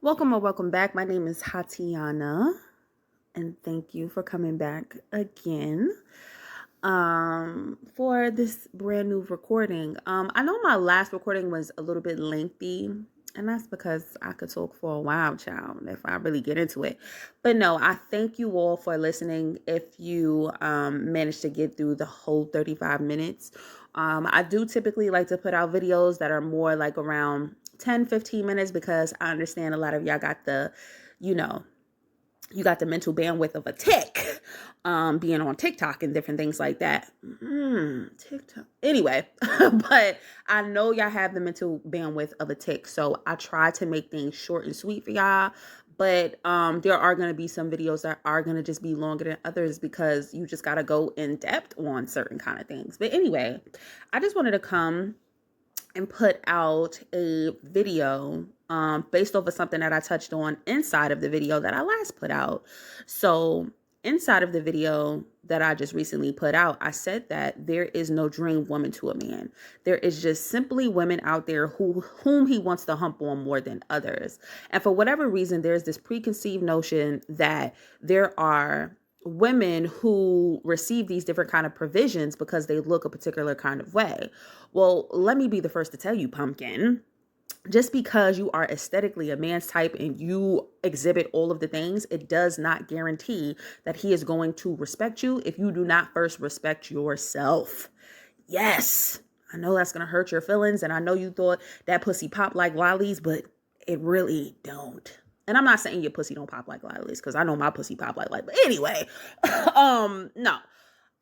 Welcome or welcome back. My name is Hatiana, and thank you for coming back again for this brand new recording. I know my last recording was a little bit lengthy, and that's because I could talk for a while, child, if I really get into it. But no, I thank you all for listening. If you managed to get through the whole 35 minutes, I do typically like to put out videos that are more like around 10-15 minutes because I understand a lot of y'all got the, you know, you got the mental bandwidth of a tick, being on TikTok and different things like that. TikTok. Anyway, but I know y'all have the mental bandwidth of a tick, so I try to make things short and sweet for y'all. But there are going to be some videos that are going to just be longer than others because you just got to go in depth on certain kind of things. But anyway, I just wanted to come and put out a video based off of something that I touched on inside of the video that I last put out. So inside of the video that I just recently put out, I said that there is no dream woman to a man. There is just simply women out there whom he wants to hump on more than others. And for whatever reason, there's this preconceived notion that there are women who receive these different kind of provisions because they look a particular kind of way. Well, let me be the first to tell you, pumpkin, just because you are aesthetically a man's type and you exhibit all of the things, it does not guarantee that he is going to respect you if you do not first respect yourself. Yes, I know that's going to hurt your feelings, and I know you thought that pussy pop like lollies, but it really don't. And I'm not saying your pussy don't pop like lollies, because I know my pussy pop like lollies. But anyway, no.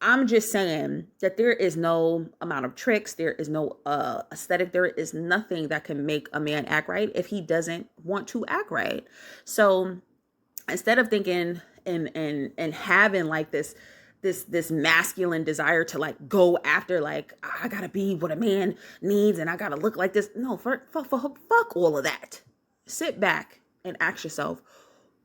I'm just saying that there is no amount of tricks. There is no aesthetic. There is nothing that can make a man act right if he doesn't want to act right. So instead of thinking and having like this masculine desire to like go after like I gotta be what a man needs and I gotta look like this. No, fuck all of that. Sit back and ask yourself,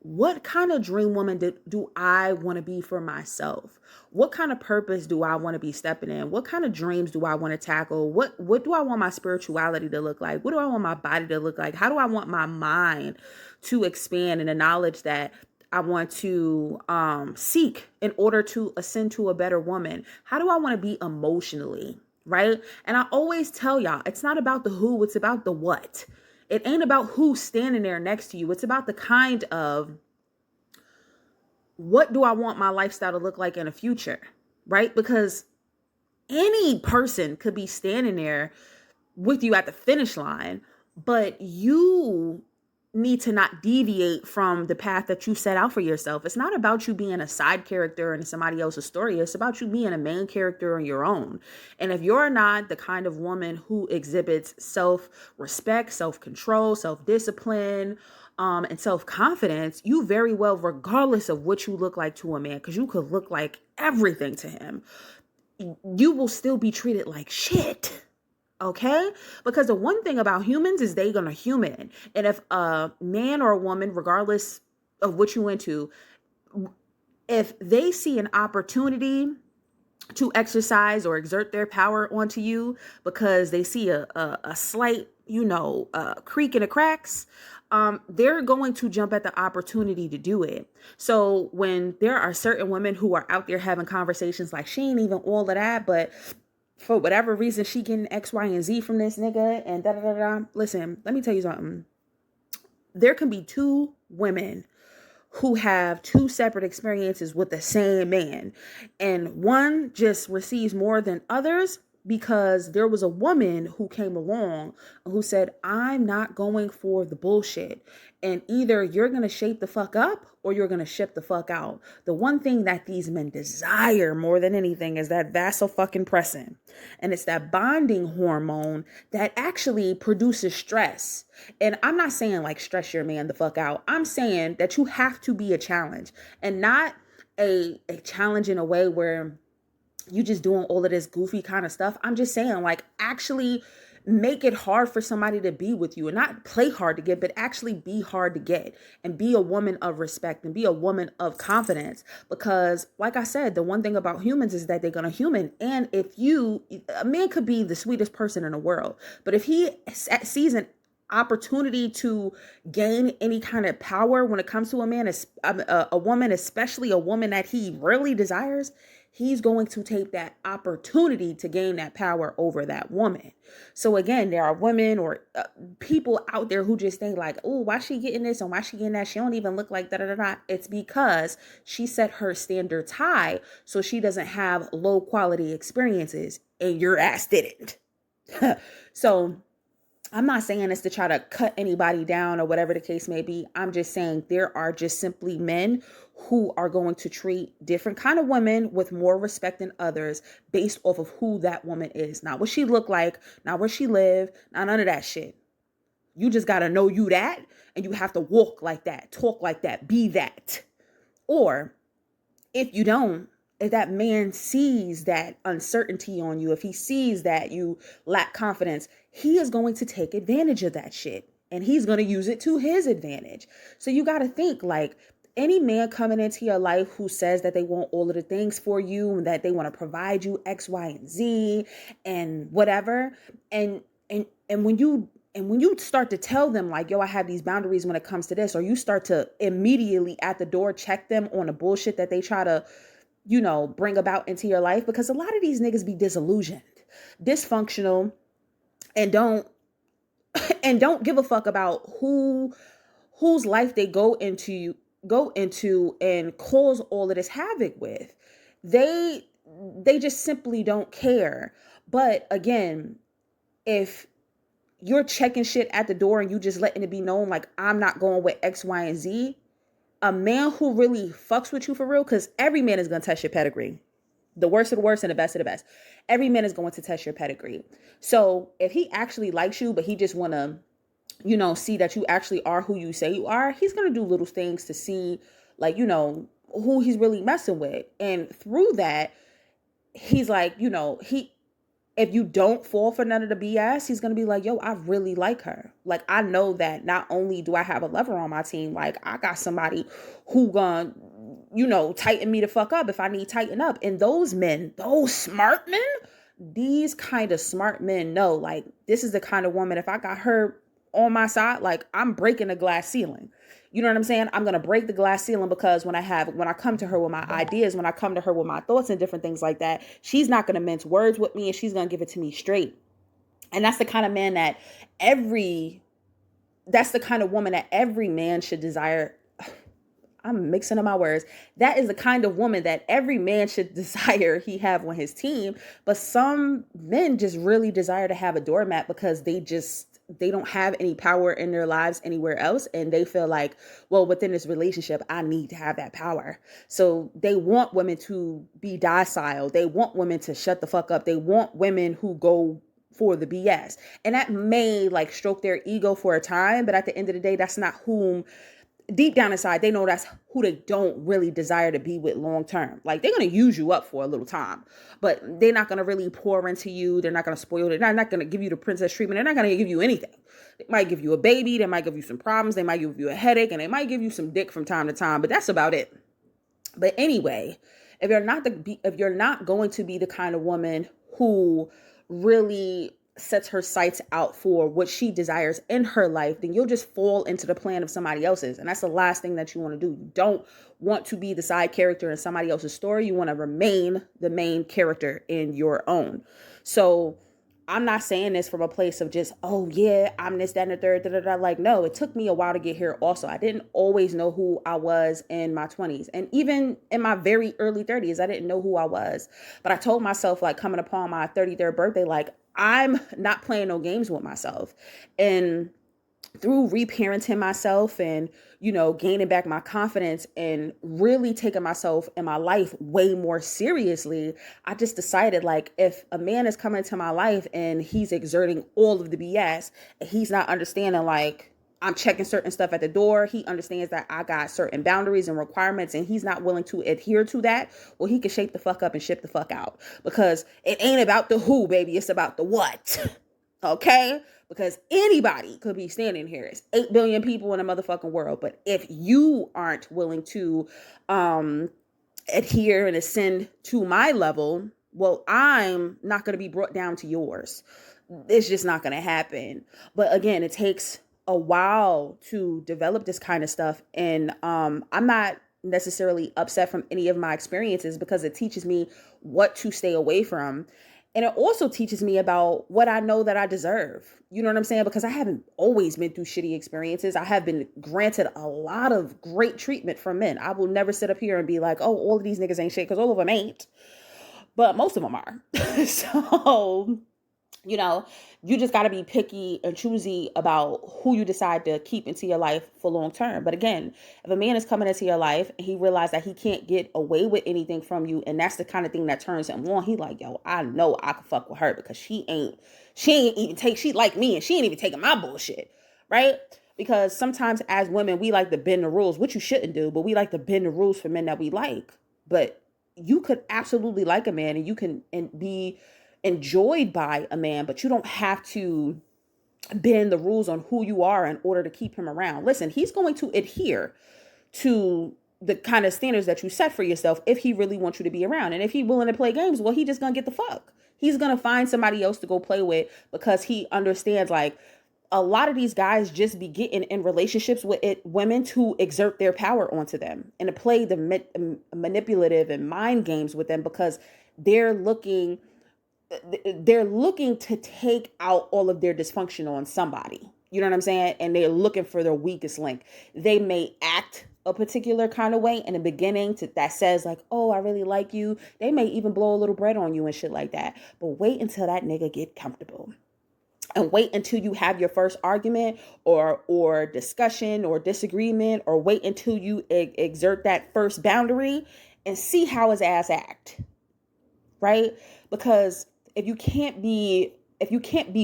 what kind of dream woman do I want to be for myself? What kind of purpose do I want to be stepping in? What kind of dreams do I want to tackle? What do I want my spirituality to look like? What do I want my body to look like? How do I want my mind to expand in the knowledge that I want to seek in order to ascend to a better woman? How do I want to be emotionally, right? And I always tell y'all, it's not about the who, it's about the what. It ain't about who's standing there next to you. It's about the kind of, what do I want my lifestyle to look like in the future, right? Because any person could be standing there with you at the finish line, but you need to not deviate from the path that you set out for yourself. It's not about you being a side character in somebody else's story. It's about you being a main character on your own. And if you're not the kind of woman who exhibits self-respect, self-control, self-discipline, and self-confidence, you very well, regardless of what you look like to a man, because you could look like everything to him, you will still be treated like shit. Okay? Because the one thing about humans is they gonna human. And if a man or a woman, regardless of what you into, if they see an opportunity to exercise or exert their power onto you because they see a slight, creak in the cracks, they're going to jump at the opportunity to do it. So when there are certain women who are out there having conversations like, she ain't even all of that, but for whatever reason, she getting X, Y, and Z from this nigga and da da da da. Listen, let me tell you something. There can be two women who have two separate experiences with the same man, and one just receives more than others because there was a woman who came along who said, I'm not going for the bullshit. And either you're going to shape the fuck up or you're going to ship the fuck out. The one thing that these men desire more than anything is that vasopressin. And it's that bonding hormone that actually produces stress. And I'm not saying like stress your man the fuck out. I'm saying that you have to be a challenge, and not a challenge in a way where you just doing all of this goofy kind of stuff. I'm just saying, like, actually make it hard for somebody to be with you, and not play hard to get, but actually be hard to get and be a woman of respect and be a woman of confidence. Because like I said, the one thing about humans is that they're going to human. And if a man could be the sweetest person in the world, but if he sees an opportunity to gain any kind of power when it comes to a man, a woman, especially a woman that he really desires, he's going to take that opportunity to gain that power over that woman. So again, there are women or people out there who just think like, oh, why she getting this and why she getting that? She don't even look like da da da da. It's because she set her standards high so she doesn't have low quality experiences, and your ass didn't. So I'm not saying this to try to cut anybody down or whatever the case may be. I'm just saying there are just simply men who are going to treat different kind of women with more respect than others based off of who that woman is. Not what she look like, not where she live, not none of that shit. You just got to know you that, and you have to walk like that, talk like that, be that. Or if you don't, if that man sees that uncertainty on you, if he sees that you lack confidence, he is going to take advantage of that shit, and he's going to use it to his advantage. So you got to think like any man coming into your life who says that they want all of the things for you and that they want to provide you X, Y, and Z and whatever. And when you start to tell them like, yo, I have these boundaries when it comes to this, or you start to immediately at the door check them on the bullshit that they try to, bring about into your life, because a lot of these niggas be disillusioned, dysfunctional, and don't give a fuck about whose life they go into and cause all of this havoc with. They just simply don't care. But again, if you're checking shit at the door and you just letting it be known like, I'm not going with X, Y, and Z, a man who really fucks with you for real, because every man is going to test your pedigree. The worst of the worst and the best of the best. Every man is going to test your pedigree. So if he actually likes you, but he just want to, see that you actually are who you say you are, he's going to do little things to see, like, who he's really messing with. And through that, he's like, if you don't fall for none of the BS, he's going to be like, yo, I really like her. Like, I know that not only do I have a lover on my team, like, I got somebody who gonna, tighten me the fuck up if I need tighten up. And those men, those smart men, these kind of smart men know, like, this is the kind of woman, if I got her on my side, like, I'm breaking the glass ceiling. You know what I'm saying? I'm going to break the glass ceiling, because when I come to her with my ideas, when I come to her with my thoughts and different things like that, she's not going to mince words with me, and she's going to give it to me straight. And that's the kind of man that's the kind of woman that every man should desire. I'm mixing up my words. That is the kind of woman that every man should desire he have on his team. But some men just really desire to have a doormat, because they don't have any power in their lives anywhere else. And they feel like, well, within this relationship, I need to have that power. So they want women to be docile. They want women to shut the fuck up. They want women who go for the BS. And that may like stroke their ego for a time, but at the end of the day, that's not whom, deep down inside, they know that's who they don't really desire to be with long term. Like, they're going to use you up for a little time, but they're not going to really pour into you. They're not going to spoil it. They're not going to give you the princess treatment. They're not going to give you anything. They might give you a baby. They might give you some problems. They might give you a headache, and they might give you some dick from time to time, but that's about it. But anyway, if you're not going to be the kind of woman who really sets her sights out for what she desires in her life, then you'll just fall into the plan of somebody else's. And that's the last thing that you want to do. You don't want to be the side character in somebody else's story. You want to remain the main character in your own. So I'm not saying this from a place of just, oh yeah, I'm this, that, and the third, da, da, da. Like, no, it took me a while to get here also. I didn't always know who I was in my 20s. And even in my very early 30s, I didn't know who I was. But I told myself, like, coming upon my 33rd birthday, like, I'm not playing no games with myself. And through reparenting myself and, gaining back my confidence and really taking myself and my life way more seriously, I just decided, like, if a man is coming to my life and he's exerting all of the BS, and he's not understanding, like, I'm checking certain stuff at the door, he understands that I got certain boundaries and requirements, and he's not willing to adhere to that, well, he can shape the fuck up and ship the fuck out, because it ain't about the who, baby. It's about the what. Okay? Because anybody could be standing here. It's 8 billion people in the motherfucking world. But if you aren't willing to adhere and ascend to my level, well, I'm not going to be brought down to yours. it's just not going to happen. But again, it takes a while to develop this kind of stuff. And I'm not necessarily upset from any of my experiences because it teaches me what to stay away from. And it also teaches me about what I know that I deserve. You know what I'm saying? Because I haven't always been through shitty experiences. I have been granted a lot of great treatment from men. I will never sit up here and be like, oh, all of these niggas ain't shit, because all of them ain't. But most of them are. So, you know, you just got to be picky and choosy about who you decide to keep into your life for long term. But again, if a man is coming into your life and he realizes that he can't get away with anything from you, and that's the kind of thing that turns him on, he like, yo, I know I can fuck with her because she like me and she ain't even taking my bullshit, right? Because sometimes as women, we like to bend the rules, which you shouldn't do, but we like to bend the rules for men that we like. But you could absolutely like a man and you can be enjoyed by a man, but you don't have to bend the rules on who you are in order to keep him around. Listen, he's going to adhere to the kind of standards that you set for yourself if he really wants you to be around. And if he's willing to play games, well, he just gonna get the fuck. He's gonna find somebody else to go play with because he understands, like, a lot of these guys just be getting in relationships with women to exert their power onto them and to play the manipulative and mind games with them because they're looking to take out all of their dysfunction on somebody. You know what I'm saying? And they're looking for their weakest link. They may act a particular kind of way in the beginning that says like, oh, I really like you. They may even blow a little bread on you and shit like that. But wait until that nigga get comfortable. And wait until you have your first argument or discussion or disagreement, or wait until you exert that first boundary and see how his ass act. Right? Because if you can't be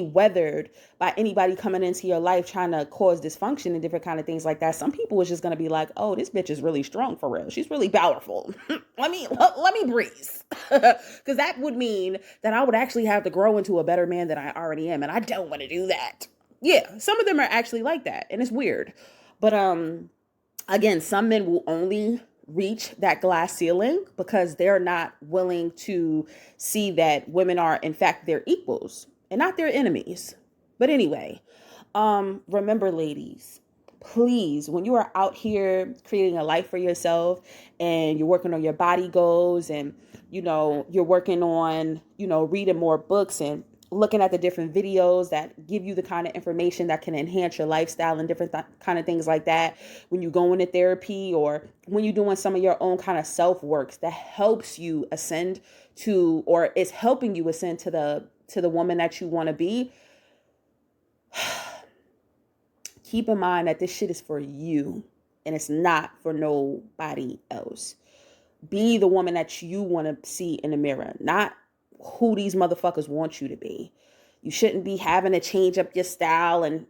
weathered by anybody coming into your life trying to cause dysfunction and different kind of things like that, some people is just going to be like, oh, this bitch is really strong for real. She's really powerful. let me breathe. Because that would mean that I would actually have to grow into a better man than I already am. And I don't want to do that. Yeah, some of them are actually like that. And it's weird. But again, some men will only reach that glass ceiling because they're not willing to see that women are in fact their equals and not their enemies. But anyway, remember, ladies, please, when you are out here creating a life for yourself and you're working on your body goals and you're working on reading more books and looking at the different videos that give you the kind of information that can enhance your lifestyle and different kind of things like that, when you go into therapy or when you're doing some of your own kind of self-works that helps you ascend to, or is helping you ascend to the woman that you want to be, keep in mind that this shit is for you and it's not for nobody else. Be the woman that you want to see in the mirror, not who these motherfuckers want you to be. You shouldn't be having to change up your style. And,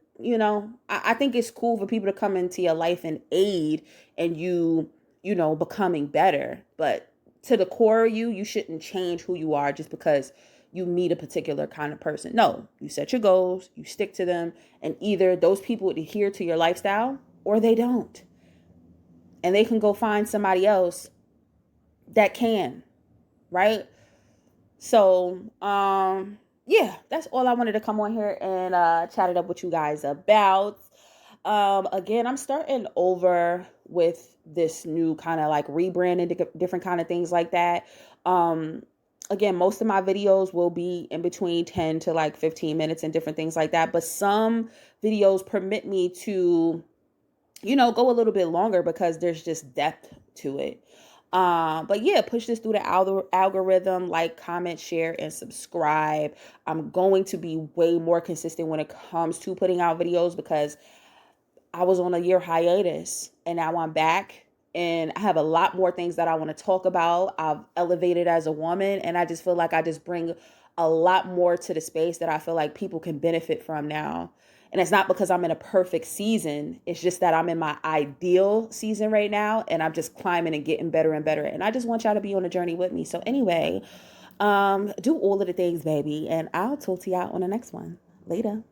I think it's cool for people to come into your life and aid and you becoming better. But to the core of you shouldn't change who you are just because you meet a particular kind of person. No, you set your goals, you stick to them, and either those people adhere to your lifestyle or they don't. And they can go find somebody else that can, right? So, yeah, that's all I wanted to come on here and chat it up with you guys about. Again, I'm starting over with this new kind of like rebranding, different kind of things like that. Again, most of my videos will be in between 10 to like 15 minutes and different things like that. But some videos permit me to, go a little bit longer because there's just depth to it. But yeah, push this through the algorithm, like, comment, share, and subscribe. I'm going to be way more consistent when it comes to putting out videos because I was on a year hiatus and now I'm back and I have a lot more things that I want to talk about. I've elevated as a woman and I just feel like I just bring a lot more to the space that I feel like people can benefit from now. And it's not because I'm in a perfect season. It's just that I'm in my ideal season right now. And I'm just climbing and getting better and better. And I just want y'all to be on a journey with me. So anyway, do all of the things, baby. And I'll talk to y'all on the next one. Later.